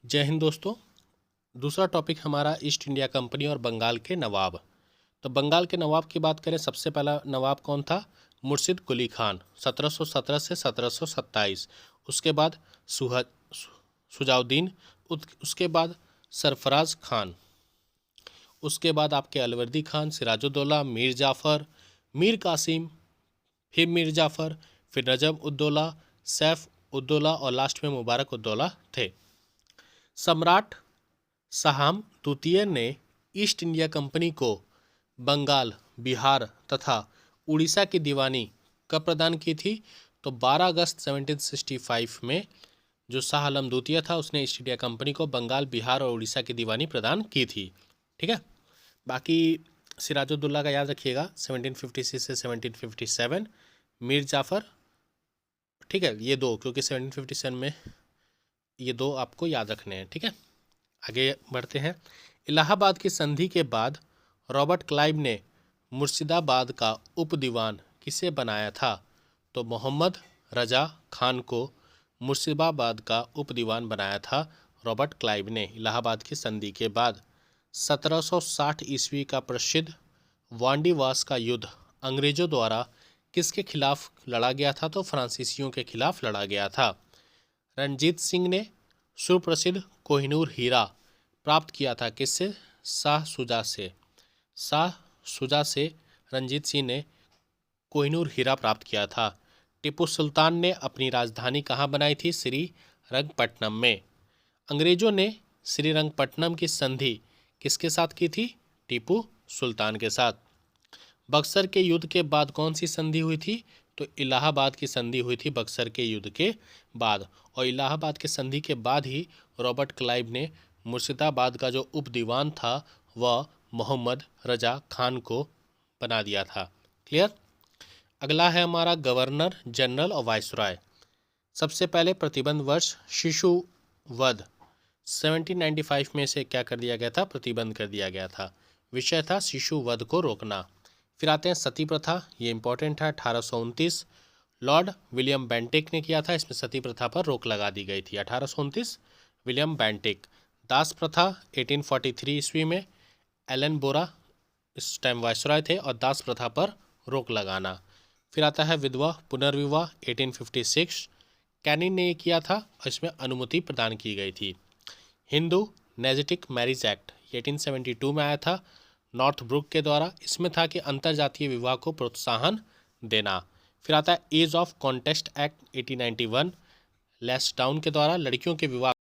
जय हिंद दोस्तों। दूसरा टॉपिक हमारा ईस्ट इंडिया कंपनी और बंगाल के नवाब। तो बंगाल के नवाब की बात करें, सबसे पहला नवाब कौन था? मुर्शिद कुली खान, 1717 से 1727। उसके बाद सुजाउद्दीन, उसके बाद सरफराज खान, उसके बाद आपके अलवर्दी खान, सिराजुद्दौला, मीर जाफ़र, मीर कासिम, फिर मीर जाफ़र, फिर नजम उद्दौला, सैफ उद्दौला और लास्ट में मुबारक उद्दौला थे। सम्राट शाहम द्वितीय ने ईस्ट इंडिया कंपनी को बंगाल, बिहार तथा उड़ीसा की दीवानी कब प्रदान की थी? तो 12 अगस्त 1765 में जो शाह आलम द्वितीय था उसने ईस्ट इंडिया कंपनी को बंगाल, बिहार और उड़ीसा की दीवानी प्रदान की थी। ठीक है, बाकी सिराजुद्दौला का याद रखिएगा 1756 से 1757, मीर जाफ़र, ठीक है, ये दो, क्योंकि 1757 में ये दो आपको याद रखने हैं। ठीक है, आगे बढ़ते हैं। इलाहाबाद की संधि के बाद रॉबर्ट क्लाइव ने मुर्शिदाबाद का उप दीवान किसे बनाया था? तो मोहम्मद रजा खान को मुर्शिदाबाद का उप दीवान बनाया था रॉबर्ट क्लाइव ने। इलाहाबाद की संधि के बाद 1760 ईस्वी का प्रसिद्ध वांडीवास का युद्ध अंग्रेजों द्वारा किसके खिलाफ लड़ा गया था? तो फ्रांसीसियों के खिलाफ लड़ा गया था। रणजीत सिंह ने सुप्रसिद्ध कोहिनूर हीरा प्राप्त किया था किससे? शाह शुजा से। शाह शुजा से रणजीत सिंह ने कोहिनूर हीरा प्राप्त किया था। टीपू सुल्तान ने अपनी राजधानी कहाँ बनाई थी? श्रीरंगपट्टनम में। अंग्रेजों ने श्रीरंगपट्टनम की संधि किसके साथ की थी? टीपू सुल्तान के साथ। बक्सर के युद्ध के बाद कौन सी संधि हुई थी? तो इलाहाबाद की संधि हुई थी बक्सर के युद्ध के बाद। और इलाहाबाद के संधि के बाद ही रॉबर्ट क्लाइव ने मुर्शिदाबाद का जो उप दीवान था वह मोहम्मद रजा खान को बना दिया था। क्लियर। अगला है हमारा गवर्नर जनरल और वाइसरॉय। सबसे पहले प्रतिबंध वर्ष शिशु वध 1795 में से क्या कर दिया गया था? प्रतिबंध कर दिया गया था। विषय था शिशु वध को रोकना। फिर आते हैं सती प्रथा, ये इंपॉर्टेंट है। 1829 लॉर्ड विलियम बेंटिक ने किया था, इसमें सती प्रथा पर रोक लगा दी गई थी। 1829 विलियम बेंटिक। दास प्रथा 1843 ईस्वी में एलन बोरा इस टाइम वायसरॉय थे और दास प्रथा पर रोक लगाना। फिर आता है विधवा पुनर्विवाह 1856, कैनिंग ने किया था और इसमें अनुमति प्रदान की गई थी। हिंदू नेजेटिक मैरिज एक्ट 1872 में आया था नॉर्थ ब्रुक के द्वारा, इसमें था कि अंतरजातीय विवाह को प्रोत्साहन देना। फिर आता है एज ऑफ कॉन्टेस्ट एक्ट 1891 लेस्डाउन के द्वारा लड़कियों के विवाह